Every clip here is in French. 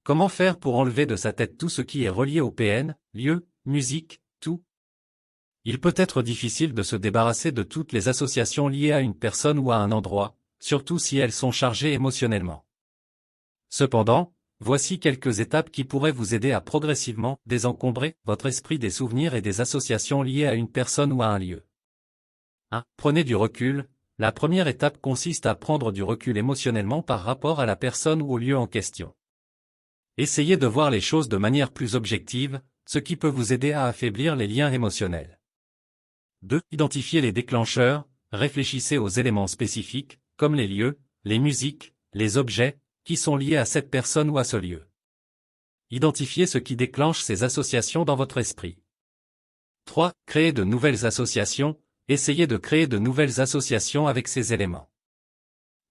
Comment faire pour enlever de sa tête tout ce qui est relié au PN, lieu, musique, tout? Il peut être difficile de se débarrasser de toutes les associations liées à une personne ou à un endroit, surtout si elles sont chargées émotionnellement. Cependant, voici quelques étapes qui pourraient vous aider à progressivement désencombrer votre esprit des souvenirs et des associations liées à une personne ou à un lieu. 1. Prenez du recul. La première étape consiste à prendre du recul émotionnellement par rapport à la personne ou au lieu en question. Essayez de voir les choses de manière plus objective, ce qui peut vous aider à affaiblir les liens émotionnels. 2. Identifiez les déclencheurs. Réfléchissez aux éléments spécifiques, comme les lieux, les musiques, les objets, qui sont liés à cette personne ou à ce lieu. Identifiez ce qui déclenche ces associations dans votre esprit. 3. Créez de nouvelles associations. Essayez de créer de nouvelles associations avec ces éléments.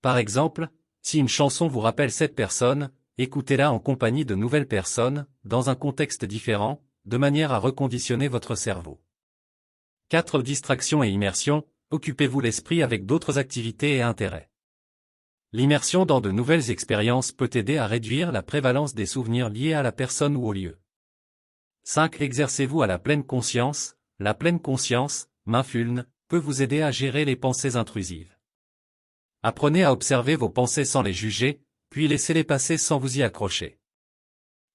Par exemple, si une chanson vous rappelle cette personne, écoutez-la en compagnie de nouvelles personnes, dans un contexte différent, de manière à reconditionner votre cerveau. 4. Distraction et immersion. Occupez-vous l'esprit avec d'autres activités et intérêts. L'immersion dans de nouvelles expériences peut aider à réduire la prévalence des souvenirs liés à la personne ou au lieu. 5. Exercez-vous à la pleine conscience. La pleine conscience, mindfulness, peut vous aider à gérer les pensées intrusives. Apprenez à observer vos pensées sans les juger, puis laissez-les passer sans vous y accrocher.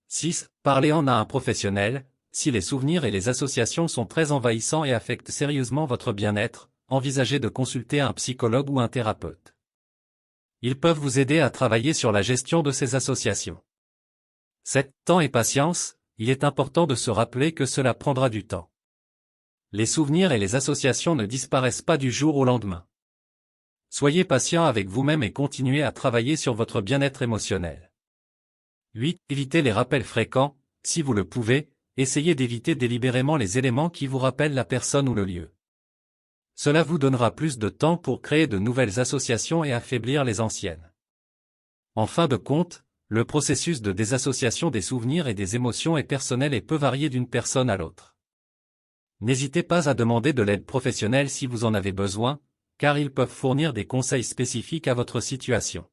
6. Parlez-en à un professionnel. Si les souvenirs et les associations sont très envahissants et affectent sérieusement votre bien-être, envisagez de consulter un psychologue ou un thérapeute. Ils peuvent vous aider à travailler sur la gestion de ces associations. 7. Temps et patience. Il est important de se rappeler que cela prendra du temps. Les souvenirs et les associations ne disparaissent pas du jour au lendemain. Soyez patient avec vous-même et continuez à travailler sur votre bien-être émotionnel. 8. Évitez les rappels fréquents. Si vous le pouvez, essayez d'éviter délibérément les éléments qui vous rappellent la personne ou le lieu. Cela vous donnera plus de temps pour créer de nouvelles associations et affaiblir les anciennes. En fin de compte, le processus de désassociation des souvenirs et des émotions est personnel et peut varier d'une personne à l'autre. N'hésitez pas à demander de l'aide professionnelle si vous en avez besoin, car ils peuvent fournir des conseils spécifiques à votre situation.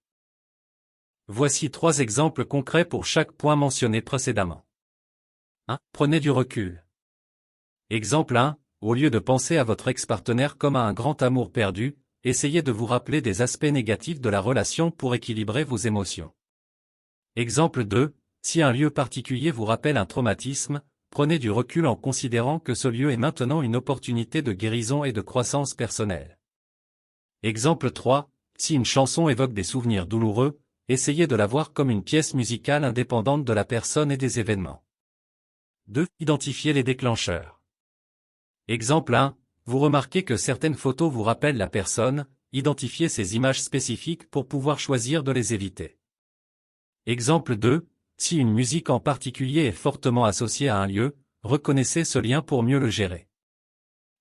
Voici 3 exemples concrets pour chaque point mentionné précédemment. 1. Prenez du recul. Exemple 1. Au lieu de penser à votre ex-partenaire comme à un grand amour perdu, essayez de vous rappeler des aspects négatifs de la relation pour équilibrer vos émotions. Exemple 2. Si un lieu particulier vous rappelle un traumatisme, prenez du recul en considérant que ce lieu est maintenant une opportunité de guérison et de croissance personnelle. Exemple 3. Si une chanson évoque des souvenirs douloureux, essayez de la voir comme une pièce musicale indépendante de la personne et des événements. 2. Identifiez les déclencheurs. Exemple 1. Vous remarquez que certaines photos vous rappellent la personne, identifiez ces images spécifiques pour pouvoir choisir de les éviter. Exemple 2. Si une musique en particulier est fortement associée à un lieu, reconnaissez ce lien pour mieux le gérer.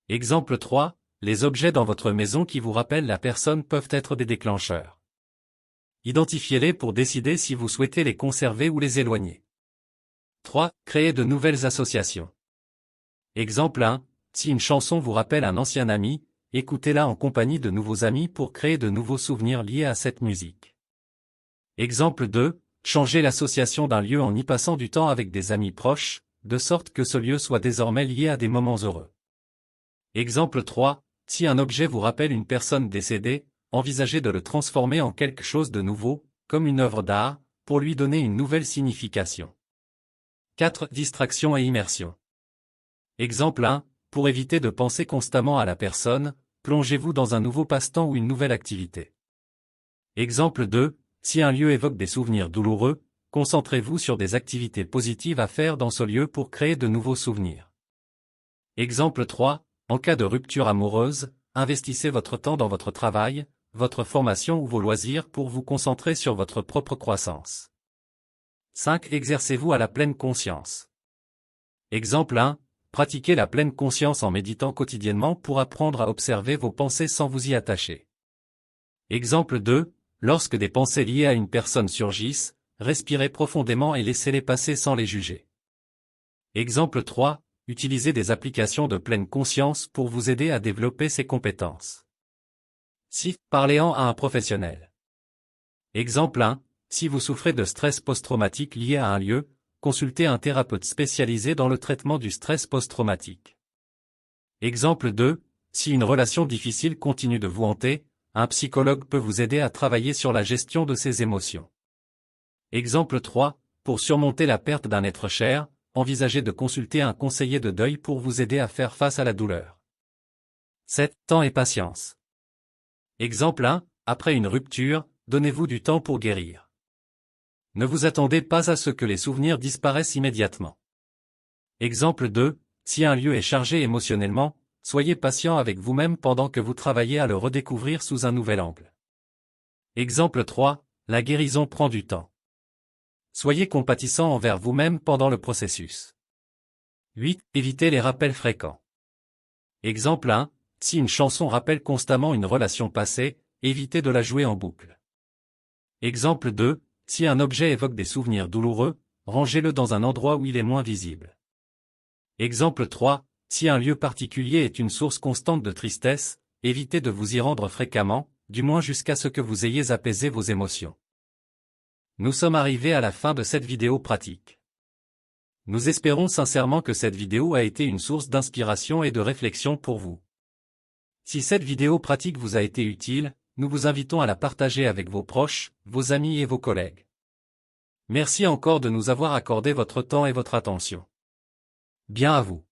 Exemple 3. Les objets dans votre maison qui vous rappellent la personne peuvent être des déclencheurs. Identifiez-les pour décider si vous souhaitez les conserver ou les éloigner. 3. Créez de nouvelles associations. Exemple 1. Si une chanson vous rappelle un ancien ami, écoutez-la en compagnie de nouveaux amis pour créer de nouveaux souvenirs liés à cette musique. Exemple 2. Changez l'association d'un lieu en y passant du temps avec des amis proches, de sorte que ce lieu soit désormais lié à des moments heureux. Exemple 3. Si un objet vous rappelle une personne décédée, envisagez de le transformer en quelque chose de nouveau, comme une œuvre d'art, pour lui donner une nouvelle signification. 4. Distraction et immersion. Exemple 1. Pour éviter de penser constamment à la personne, plongez-vous dans un nouveau passe-temps ou une nouvelle activité. Exemple 2. Si un lieu évoque des souvenirs douloureux, concentrez-vous sur des activités positives à faire dans ce lieu pour créer de nouveaux souvenirs. Exemple 3. En cas de rupture amoureuse, investissez votre temps dans votre travail, votre formation ou vos loisirs pour vous concentrer sur votre propre croissance. 5. Exercez-vous à la pleine conscience. Exemple 1. Pratiquez la pleine conscience en méditant quotidiennement pour apprendre à observer vos pensées sans vous y attacher. Exemple 2. Lorsque des pensées liées à une personne surgissent, respirez profondément et laissez-les passer sans les juger. Exemple 3. Utilisez des applications de pleine conscience pour vous aider à développer ces compétences. 6. Parlez-en à un professionnel. Exemple 1. si vous souffrez de stress post-traumatique lié à un lieu, consultez un thérapeute spécialisé dans le traitement du stress post-traumatique. Exemple 2. Si une relation difficile continue de vous hanter, un psychologue peut vous aider à travailler sur la gestion de ses émotions. Exemple 3. Pour surmonter la perte d'un être cher, envisagez de consulter un conseiller de deuil pour vous aider à faire face à la douleur. 7. Temps et patience. Exemple 1. Après une rupture, donnez-vous du temps pour guérir. Ne vous attendez pas à ce que les souvenirs disparaissent immédiatement. Exemple 2. Si un lieu est chargé émotionnellement, soyez patient avec vous-même pendant que vous travaillez à le redécouvrir sous un nouvel angle. Exemple 3. La guérison prend du temps. Soyez compatissant envers vous-même pendant le processus. 8. Évitez les rappels fréquents. Exemple 1. Si une chanson rappelle constamment une relation passée, évitez de la jouer en boucle. Exemple 2. Si un objet évoque des souvenirs douloureux, rangez-le dans un endroit où il est moins visible. Exemple 3. Si un lieu particulier est une source constante de tristesse, évitez de vous y rendre fréquemment, du moins jusqu'à ce que vous ayez apaisé vos émotions. Nous sommes arrivés à la fin de cette vidéo pratique. Nous espérons sincèrement que cette vidéo a été une source d'inspiration et de réflexion pour vous. Si cette vidéo pratique vous a été utile, nous vous invitons à la partager avec vos proches, vos amis et vos collègues. Merci encore de nous avoir accordé votre temps et votre attention. Bien à vous.